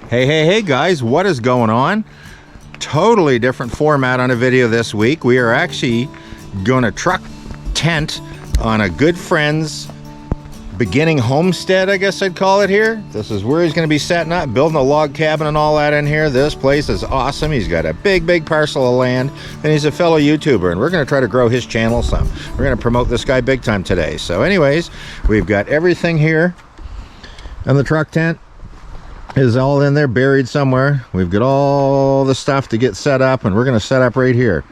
Hey guys, what is going on? Totally different format on a video this week. We are actually gonna truck tent on a good friend's beginning homestead, I guess I'd call it here. This is where he's gonna be setting up, building a log cabin and all that in here. This place is awesome. He's got a big parcel of land, and he's a fellow YouTuber, and we're gonna try to grow his channel some. We're gonna promote this guy big time today. So anyways, we've got everything here, and the truck tent is all in there buried somewhere. We've got all the stuff to get set up, and we're going to set up right here.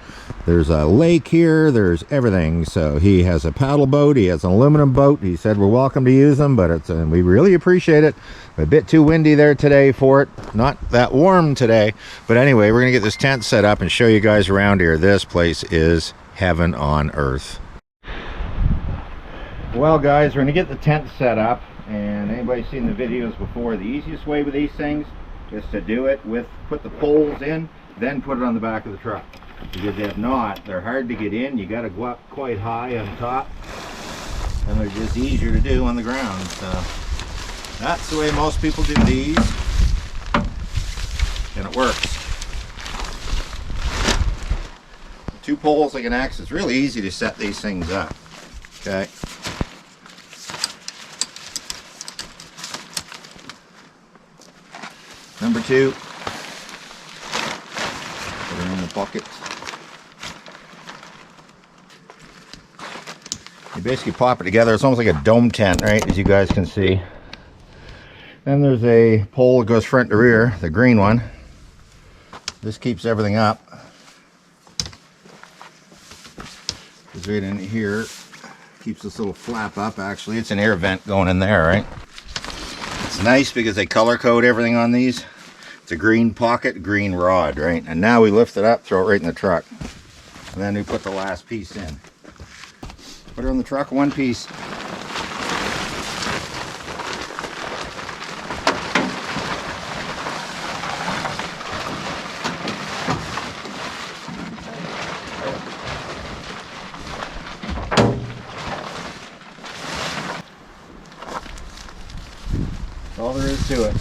There's a lake here, there's everything. So he has a paddle boat, he has an aluminum boat. He said we're welcome to use them, but it's we really appreciate it. A bit too windy there today for it, not that warm today, but anyway, we're gonna get this tent set up and show you guys around here. This place is heaven on earth. Well guys, we're gonna get the tent set up. And anybody seen the videos before, the easiest way with these things is to do it with, put the poles in, then put it on the back of the truck. Because if not, they're hard to get in. You got to go up quite high on top, and they're just easier to do on the ground. So that's the way most people do these, and it works. Two poles like an axe. It's really easy to set these things up. Okay. Number two, put it in the bucket. You basically pop it together. It's almost like a dome tent, right, as you guys can see. Then there's a pole that goes front to rear, the green one. This keeps everything up. It's right in here. Keeps this little flap up, actually. It's an air vent going in there, right? It's nice because they color code everything on these. It's a green pocket, green rod, right? And now we lift it up, throw it right in the truck. And then we put the last piece in. Put it on the truck, one piece. That's all there is to it.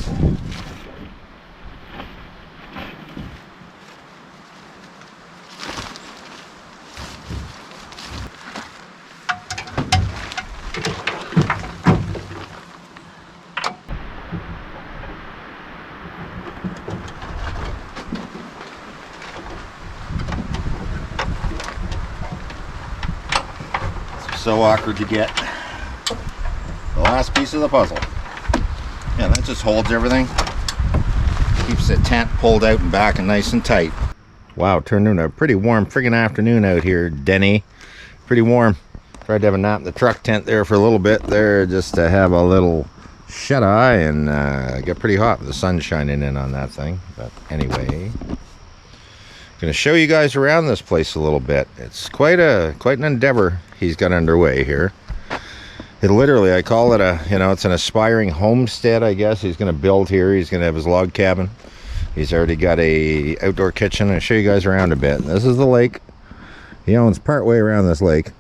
So awkward to get the last piece of the puzzle. Yeah, that just holds everything. Keeps the tent pulled out and back and nice and tight. Wow, turned into a pretty warm friggin' afternoon out here, Denny. Pretty warm. Tried to have a nap in the truck tent there for a little bit there, just to have a little shut-eye, and got pretty hot with the sun shining in on that thing. But anyway, going to show you guys around this place a little bit. It's quite an endeavor he's got underway here. It literally, I call it it's an aspiring homestead, I guess. He's going to build here. He's going to have his log cabin. He's already got a outdoor kitchen. I'll show you guys around a bit. This is the lake. He owns part way around this lake.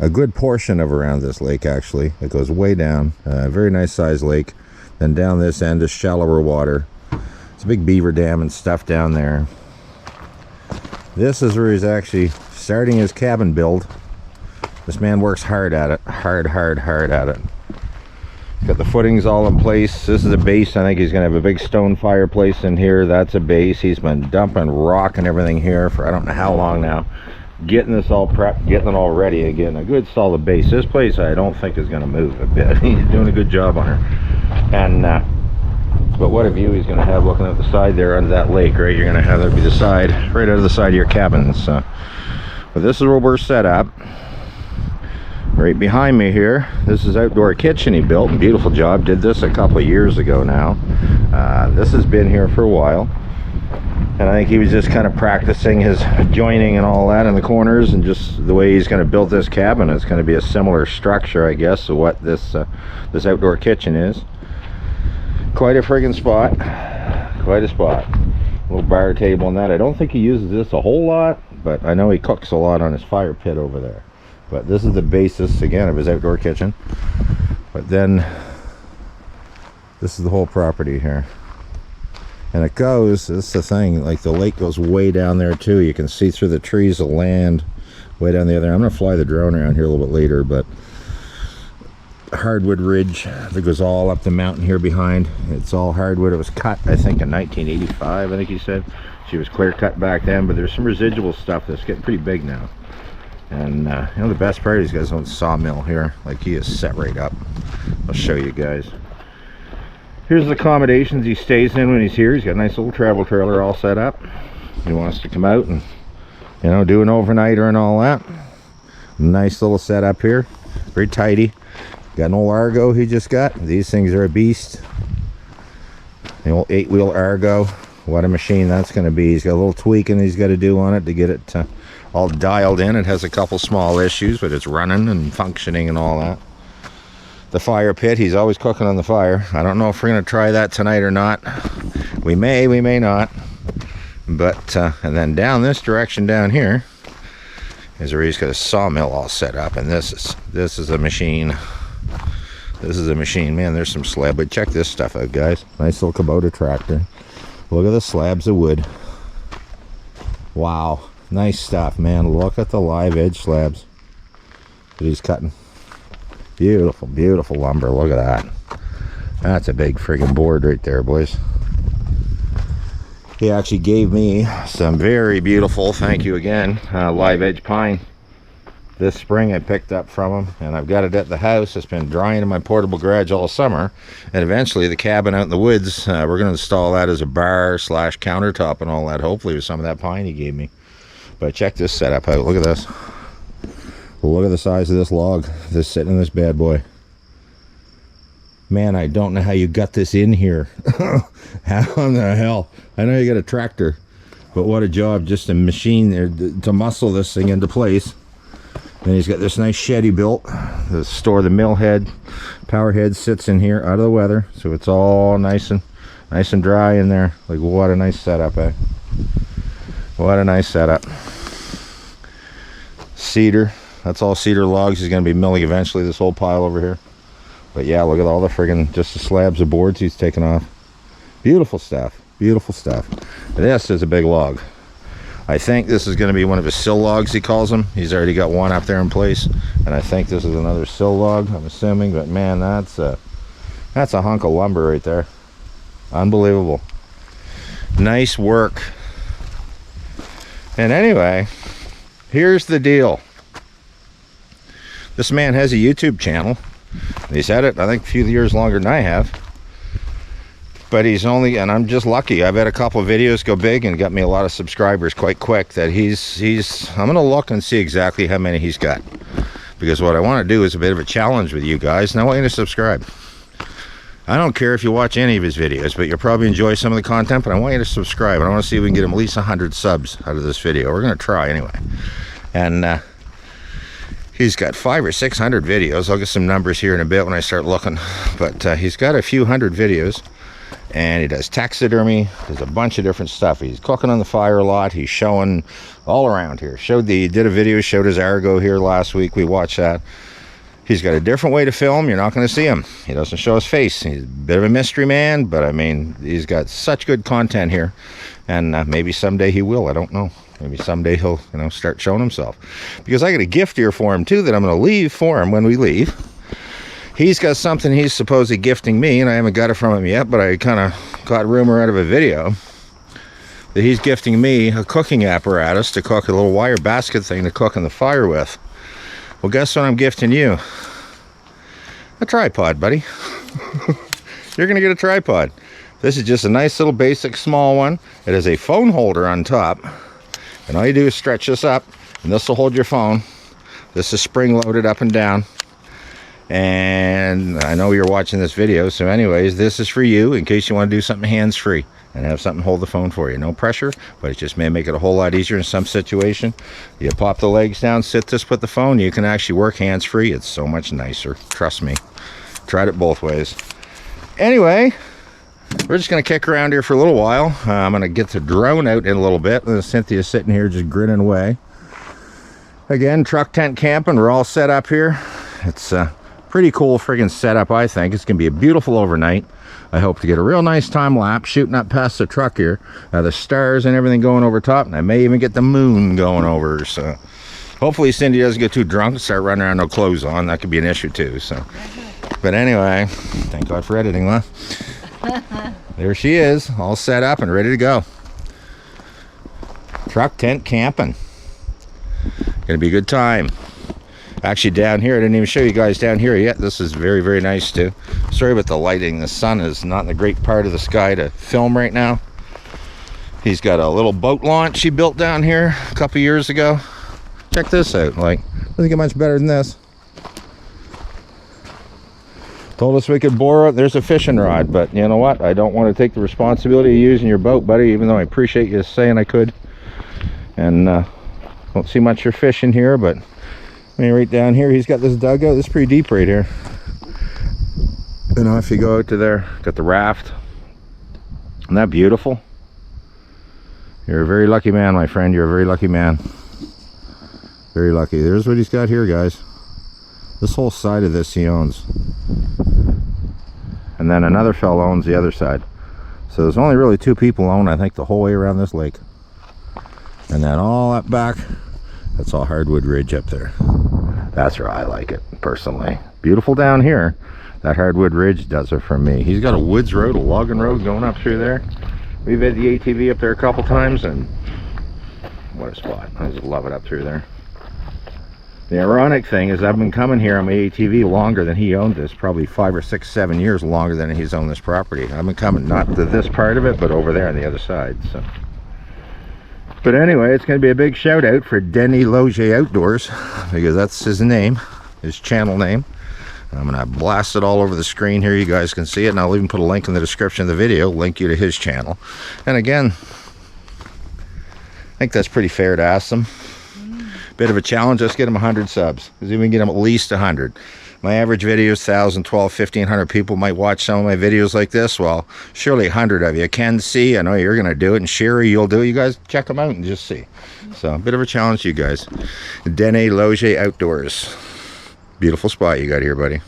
A good portion of around this lake, actually. It goes way down. Very nice sized lake. Then down this end is shallower water. It's a big beaver dam and stuff down there. This is where he's actually starting his cabin build. This man works hard at it. Hard at it. Got the footings all in place. This is a base. I think he's going to have a big stone fireplace in here. That's a base. He's been dumping rock and everything here for I don't know how long now. Getting this all prepped, getting it all ready again. A good solid base. This place I don't think is going to move a bit. He's doing a good job on her. And but what a view he's going to have looking at the side there under that lake, right? You're going to have that be the side, right out of the side of your cabin. So, but this is where we're set up. Right behind me here, this is outdoor kitchen he built. Beautiful job. Did this a couple of years ago now. This has been here for a while. And I think he was just kind of practicing his joining and all that in the corners, and just the way he's going to build this cabin. It's going to be a similar structure, I guess, to what this outdoor kitchen is. Quite a friggin' spot. Quite a spot. Little bar table and that. I don't think he uses this a whole lot, but I know he cooks a lot on his fire pit over there. But this is the basis, again, of his outdoor kitchen. But then, this is the whole property here. And it goes, this is the thing, like the lake goes way down there too. You can see through the trees of land way down the other end. I'm going to fly the drone around here a little bit later, but hardwood ridge that goes all up the mountain here behind. It's all hardwood. It was cut, I think, in 1985, I think he said. She was clear cut back then, but there's some residual stuff that's getting pretty big now. And you know, the best part is he's got his own sawmill here. Like, he is set right up. I'll show you guys. Here's the accommodations he stays in when he's here. He's got a nice little travel trailer all set up. He wants to come out and, you know, do an overnighter and all that. Nice little setup here. Very tidy. Got an old Argo he just got. These things are a beast. The old 8-wheel Argo. What a machine that's going to be. He's got a little tweaking he's got to do on it to get it all dialed in. It has a couple small issues, but it's running and functioning and all that. The fire pit, he's always cooking on the fire. I don't know if we're going to try that tonight or not. We may not. But and then down this direction down here is where he's got a sawmill all set up, and this is a machine. This is a machine, man. There's some slab, but check this stuff out, guys. Nice little Kubota tractor. Look at the slabs of wood. Wow, nice stuff, man. Look at the live edge slabs that he's cutting. Beautiful, beautiful lumber. Look at that. That's a big friggin' board right there, boys. He actually gave me some very beautiful, thank you again, live edge pine this spring. I picked up from him, and I've got it at the house. It's been drying in my portable garage all summer, and eventually the cabin out in the woods, we're going to install that as a bar / countertop and all that, hopefully with some of that pine he gave me. But check this setup out. Look at this. Look at the size of this log that's sitting in this bad boy. Man, I don't know how you got this in here. How in the hell? I know you got a tractor, but what a job, just a machine there to muscle this thing into place. And he's got this nice shed he built to store the mill head. Power head sits in here out of the weather, so it's all nice and dry in there. Like, what a nice setup, eh? What a nice setup. Cedar. That's all cedar logs. He's going to be milling eventually this whole pile over here. But yeah, look at all the friggin' just the slabs of boards he's taken off. Beautiful stuff. Beautiful stuff. This is a big log. I think this is going to be one of his sill logs, he calls them. He's already got one up there in place. And I think this is another sill log, I'm assuming. But man, that's a hunk of lumber right there. Unbelievable. Nice work. And anyway, here's the deal. This man has a YouTube channel. He's had it, I think, a few years longer than I have. But he's only, and I'm just lucky. I've had a couple of videos go big and got me a lot of subscribers quite quick. That I'm going to look and see exactly how many he's got. Because what I want to do is a bit of a challenge with you guys. And I want you to subscribe. I don't care if you watch any of his videos, but you'll probably enjoy some of the content. But I want you to subscribe. And I want to see if we can get him at least 100 subs out of this video. We're going to try anyway. And he's got 500 or 600 videos. I'll get some numbers here in a bit when I start looking. But he's got a few hundred videos. And he does taxidermy. There's a bunch of different stuff. He's cooking on the fire a lot. He's showing all around here. Did a video, showed his Argo here last week. We watched that. He's got a different way to film. You're not going to see him. He doesn't show his face. He's a bit of a mystery man. But I mean, he's got such good content here. And maybe someday he will. I don't know. Maybe someday he'll, start showing himself. Because I got a gift here for him too that I'm going to leave for him when we leave. He's got something he's supposedly gifting me, and I haven't got it from him yet, but I kind of got rumor out of a video that he's gifting me a cooking apparatus to cook, a little wire basket thing to cook on the fire with. Well, guess what I'm gifting you? A tripod, buddy. You're going to get a tripod. This is just a nice little basic small one. It has a phone holder on top, and all you do is stretch this up, and this will hold your phone. This is spring loaded up and down. And I know you're watching this video, so anyways, this is for you in case you want to do something hands-free and have something hold the phone for you. No pressure, but it just may make it a whole lot easier in some situation. You pop the legs down, sit this, put the phone, you can actually work hands-free. It's so much nicer, trust me. Tried it both ways. Anyway, we're just going to kick around here for a little while. I'm going to get the drone out in a little bit. Cynthia's sitting here just grinning away. Again, truck tent camping. We're all set up here. It's Pretty cool friggin' setup, I think. It's gonna be a beautiful overnight. I hope to get a real nice time lapse shooting up past the truck here. The stars and everything going over top, and I may even get the moon going over. So hopefully Cindy doesn't get too drunk and start running around no clothes on. That could be an issue too. So, but anyway, thank God for editing, huh? There she is, all set up and ready to go. Truck, tent, camping. Gonna be a good time. Actually, down here, I didn't even show you guys down here yet. This is very, very nice too. Sorry about the lighting. The sun is not in a great part of the sky to film right now. He's got a little boat launch he built down here a couple years ago. Check this out. Like, doesn't get much better than this. Told us we could borrow it. There's a fishing rod, but you know what? I don't want to take the responsibility of using your boat, buddy, even though I appreciate you saying I could. And don't see much for fishing here, but I mean, right down here, he's got this dugout. This is pretty deep right here. You know, if you go out to there, got the raft. Isn't that beautiful? You're a very lucky man, my friend. You're a very lucky man. Very lucky. There's what he's got here, guys. This whole side of this he owns. And then another fellow owns the other side. So there's only really two people own, I think, the whole way around this lake. And then all up back, that's all hardwood ridge up there. That's where I like it, personally. Beautiful down here. That hardwood ridge does it for me. He's got a woods road, a logging road going up through there. We've had the ATV up there a couple times, and what a spot. I just love it up through there. The ironic thing is I've been coming here on my ATV longer than he owned this, probably 5 or 6, 7 years longer than he's owned this property. I've been coming not to this part of it, but over there on the other side. So, but anyway, it's going to be a big shout out for Denny Loge Outdoors, because that's his name, his channel name. I'm going to blast it all over the screen here. You guys can see it, and I'll even put a link in the description of the video, link you to his channel. And again, I think that's pretty fair to ask them. Bit of a challenge. Let's get him 100 subs, because if we can get him at least 100. My average video is 1,000, 12, 1,500 people might watch some of my videos like this. Well, surely 100 of you can see. I know you're going to do it, and Sherry, you'll do it. You guys check them out and just see. So a bit of a challenge to you guys. Denny Loge Outdoors. Beautiful spot you got here, buddy.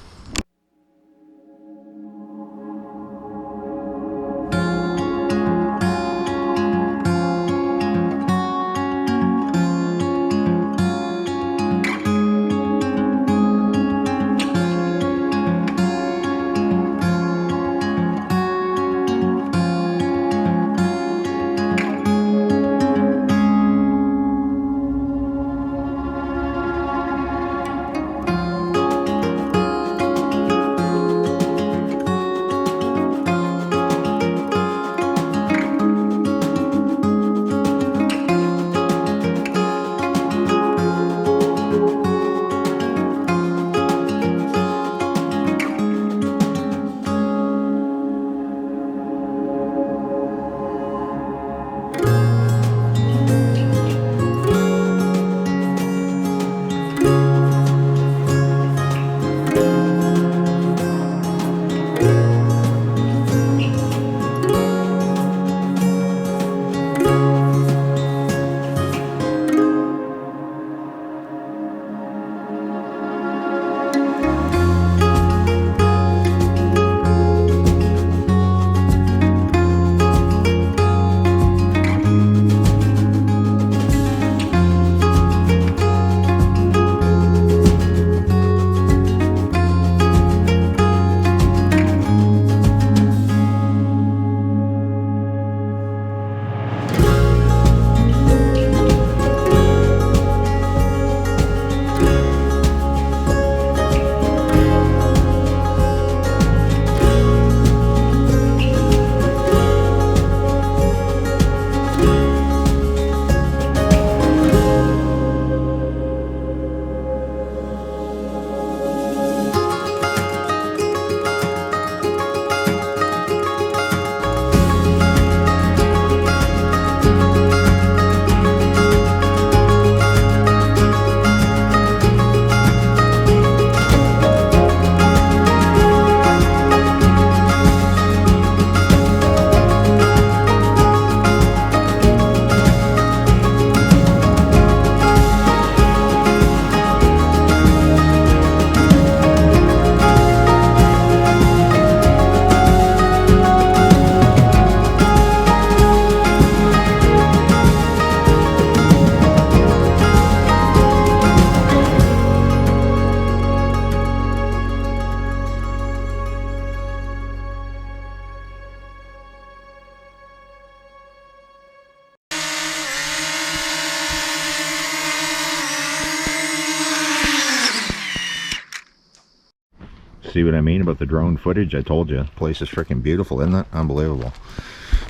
See what I mean about the drone footage? I told you, the place is freaking beautiful, isn't it? Unbelievable.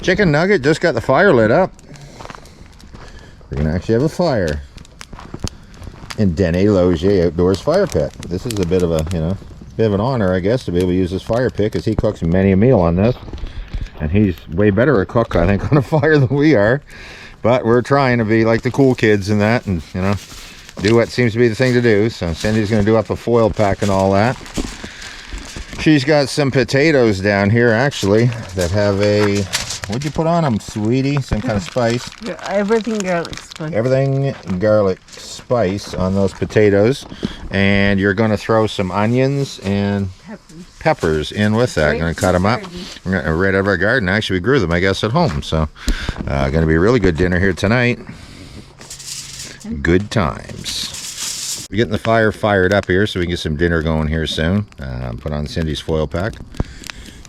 Chicken nugget just got the fire lit up. We're gonna actually have a fire in Dene Logier Outdoors Fire Pit. This is a bit of a, you know, bit of an honor, I guess, to be able to use this fire pit, because he cooks many a meal on this, and he's way better a cook, I think, on a fire than we are. But we're trying to be like the cool kids in that, and, you know, do what seems to be the thing to do. So Cindy's going to do up a foil pack and all that. She's got some potatoes down here, actually, that have a, what'd you put on them, sweetie? Some kind of spice? Yeah, everything garlic spice. Everything garlic spice on those potatoes. And you're going to throw some onions and peppers in with that. Right. Going to cut them up. We're going to right out of our garden. Actually, we grew them, I guess, at home. So, going to be a really good dinner here tonight. Good times. We're getting the fire fired up here so we can get some dinner going here soon. Put on Cindy's foil pack.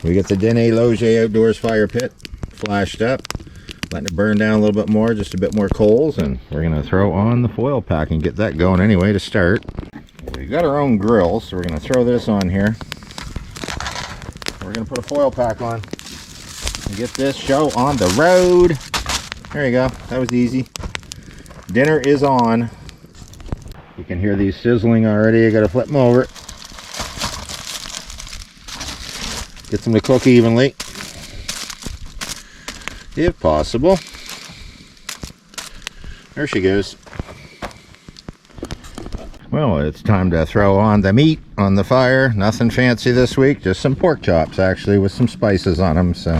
We got the Dene Logier Outdoors Fire Pit flashed up. Letting it burn down a little bit more, just a bit more coals, and we're going to throw on the foil pack and get that going anyway to start. We got our own grill, so we're going to throw this on here. We're going to put a foil pack on and get this show on the road. There you go. That was easy. Dinner is on. You can hear these sizzling already. I got to flip them over. Get them to cook evenly, if possible. There she goes. Well, it's time to throw on the meat on the fire. Nothing fancy this week, just some pork chops actually with some spices on them. So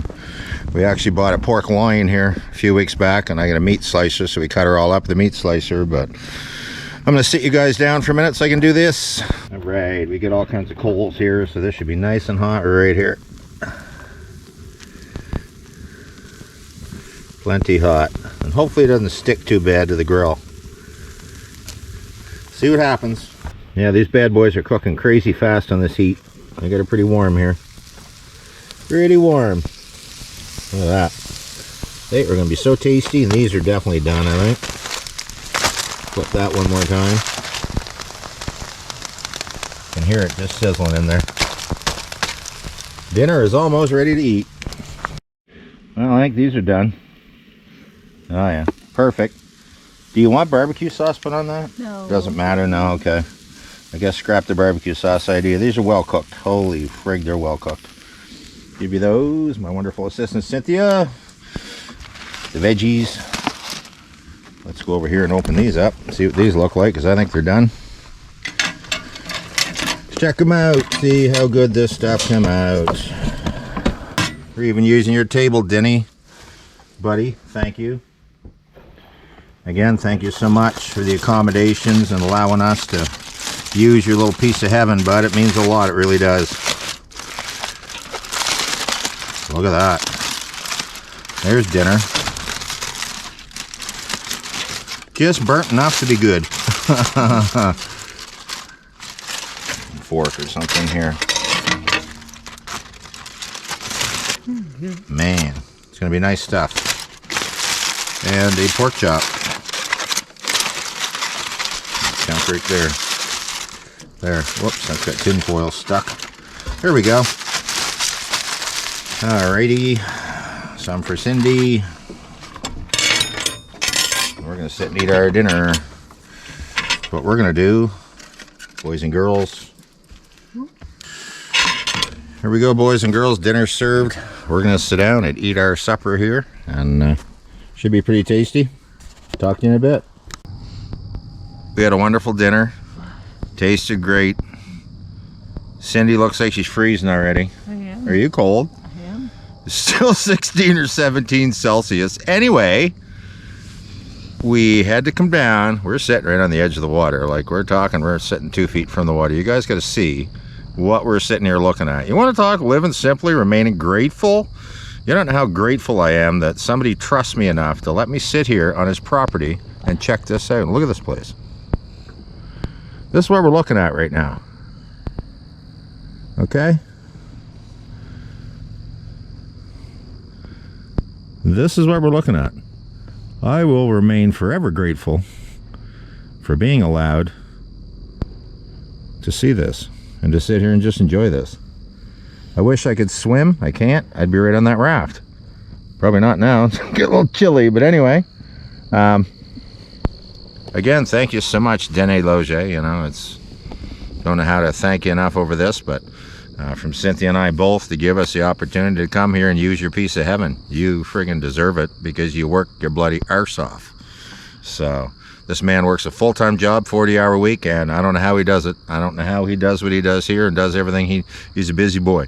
we actually bought a pork loin here a few weeks back, and I got a meat slicer, so we cut her all up with the meat slicer. But I'm gonna sit you guys down for a minute so I can do this. All right, we get all kinds of coals here, so this should be nice and hot right here. Plenty hot, and hopefully it doesn't stick too bad to the grill. See what happens. Yeah, these bad boys are cooking crazy fast on this heat. I got it pretty warm here. Pretty warm. Look at that. They are going to be so tasty, and these are definitely done, I think. Flip that one more time. You can hear it just sizzling in there. Dinner is almost ready to eat. Well, I think these are done. Oh yeah, perfect. Do you want barbecue sauce put on that? No. Doesn't matter, no, okay. I guess scrap the barbecue sauce idea. These are well cooked. Holy frig, they're well cooked. Give you those, my wonderful assistant Cynthia. The veggies. Let's go over here and open these up. See what these look like, because I think they're done. Check them out. See how good this stuff come out. We're even using your table, Denny. Buddy, thank you. Again, thank you so much for the accommodations and allowing us to use your little piece of heaven, bud. It means a lot, it really does. Look at that. There's dinner. Just burnt enough to be good. Fork or something here. Man, it's going to be nice stuff. And a pork chop. Count right there. There. Whoops, I've got tin foil stuck. There we go. Alrighty. Some for Cindy. We're going to sit and eat our dinner. What we're going to do, boys and girls. Here we go, boys and girls. Dinner served. We're going to sit down and eat our supper here. And should be pretty tasty. Talk to you in a bit. We had a wonderful dinner. Tasted great. Cindy looks like she's freezing already. I am. Are you cold? I am. It's still 16 or 17 Celsius. Anyway, we had to come down. We're sitting right on the edge of the water. Like we're sitting 2 feet from the water. You guys got to see what we're sitting here looking at. You want to talk living simply, remaining grateful? You don't know how grateful I am that somebody trusts me enough to let me sit here on his property and check this out. Look at this place. This is what we're looking at right now. Okay? This is what we're looking at. I will remain forever grateful for being allowed to see this. and to sit here and just enjoy this. I wish I could swim. I can't. I'd be right on that raft. Probably not now. It's get a little chilly, but anyway. Again, thank you so much, Denis Loge. You know, don't know how to thank you enough over this, but from Cynthia and I both to give us the opportunity to come here and use your piece of heaven. You friggin' deserve it because you work your bloody arse off. So this man works a full-time job, 40-hour week, and I don't know how he does it. I don't know how he does what he does here and does everything. He's a busy boy.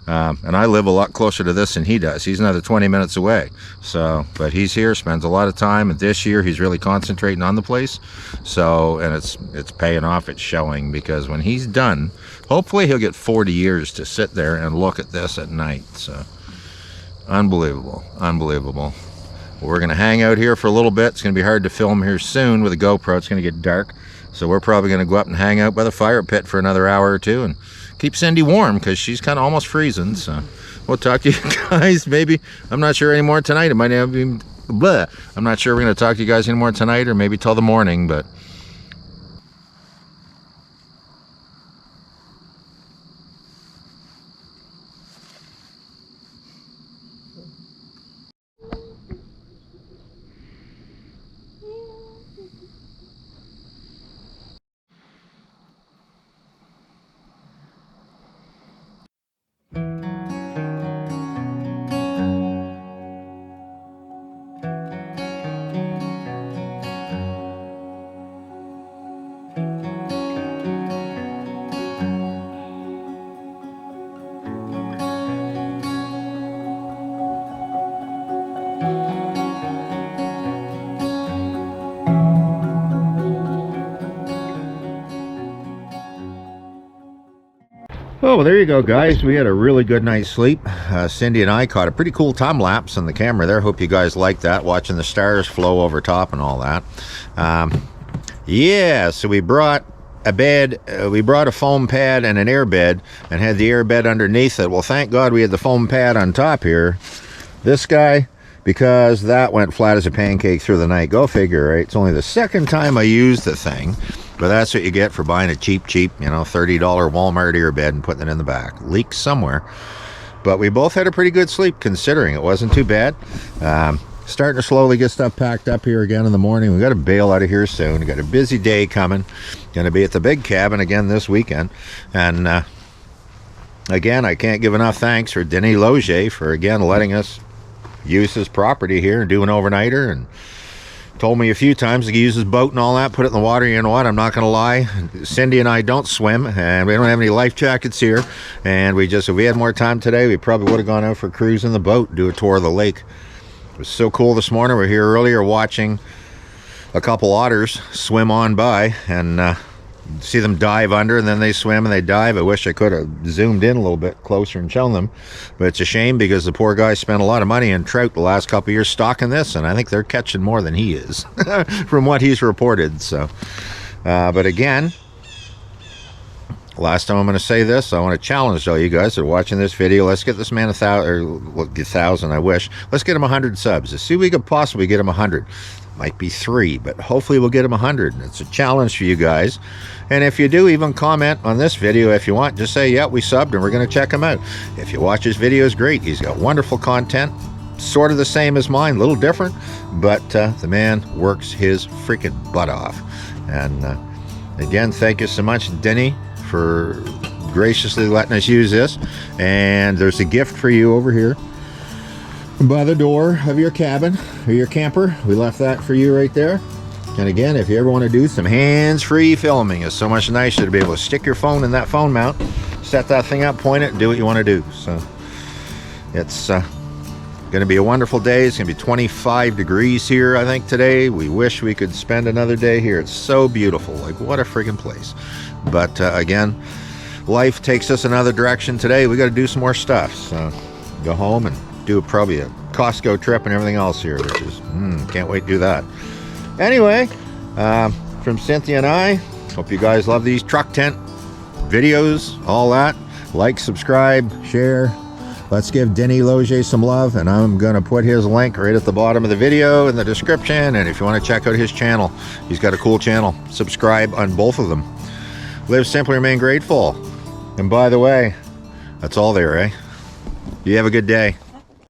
And I live a lot closer to this than he does. He's another 20 minutes away. So, but he's here, spends a lot of time, and this year he's really concentrating on the place. So, and it's paying off, it's showing, because when he's done, hopefully he'll get 40 years to sit there and look at this at night. So, unbelievable, unbelievable. We're going to hang out here for a little bit. It's going to be hard to film here soon with a GoPro. It's going to get dark. So we're probably going to go up and hang out by the fire pit for another hour or two and keep Cindy warm because she's kind of almost freezing. So we'll talk to you guys maybe. I'm not sure anymore tonight. It might have been blah. I'm not sure we're going to talk to you guys anymore tonight or maybe till the morning, but oh, well, there you go, guys. We had a really good night's sleep. Cindy and I caught a pretty cool time lapse on the camera there. Hope you guys liked that, watching the stars flow over top and all that. Yeah, so we brought a bed. We brought a foam pad and an air bed and had the air bed underneath it. Well, thank God we had the foam pad on top here. This guy, because that went flat as a pancake through the night. Go figure, right? It's only the second time I used the thing. But that's what you get for buying a cheap, you know, $30 Walmart earbed and putting it in the back. Leaks somewhere. But we both had a pretty good sleep, considering it wasn't too bad. Starting to slowly get stuff packed up here again in the morning. We got to bail out of here soon. We got a busy day coming. Going to be at the big cabin again this weekend. And again, I can't give enough thanks for Denis Loge for, again, letting us use his property here and do an overnighter. And told me a few times to use his boat and all that, put it in the water. You know what, I'm not gonna lie, Cindy and I don't swim and we don't have any life jackets here, and if we had more time today, we probably would have gone out for a cruise in the boat, do a tour of the lake. It was so cool this morning. We're here earlier watching a couple otters swim on by and see them dive under, and then they swim and they dive. I wish I could have zoomed in a little bit closer and shown them, but it's a shame because the poor guy spent a lot of money in trout the last couple of years stocking this, and I think they're catching more than he is from what he's reported. So but again, last time I'm going to say this, I want to challenge all you guys that are watching this video. Let's get this man 1,000, I wish. Let's get him 100 subs. Let's see if we could possibly get him 100. Might be 3, but hopefully we'll get him 100. It's a challenge for you guys. And if you do, even comment on this video if you want. Just say, yeah, we subbed and we're going to check him out. If you watch his videos, great. He's got wonderful content. Sort of the same as mine, a little different. But the man works his freaking butt off. And again, thank you so much, Denny, for graciously letting us use this. And there's a gift for you over here by the door of your cabin or your camper. We left that for you right there. And again, if you ever want to do some hands-free filming, it's so much nicer to be able to stick your phone in that phone mount, set that thing up, point it, and do what you want to do. So it's going to be a wonderful day. It's going to be 25 degrees here, I think, today. We wish we could spend another day here. It's so beautiful. Like, what a friggin' place. But again, life takes us another direction today. We got to do some more stuff. So go home and do probably a Costco trip and everything else here, which is can't wait to do that. Anyway, from Cynthia and I, hope you guys love these truck tent videos, all that. Like, subscribe, share. Let's give Denis Loge some love, and I'm gonna put his link right at the bottom of the video in the description. And if you want to check out his channel, he's got a cool channel. Subscribe on both of them. Live simply, remain grateful. And by the way, that's all there, eh? You have a good day.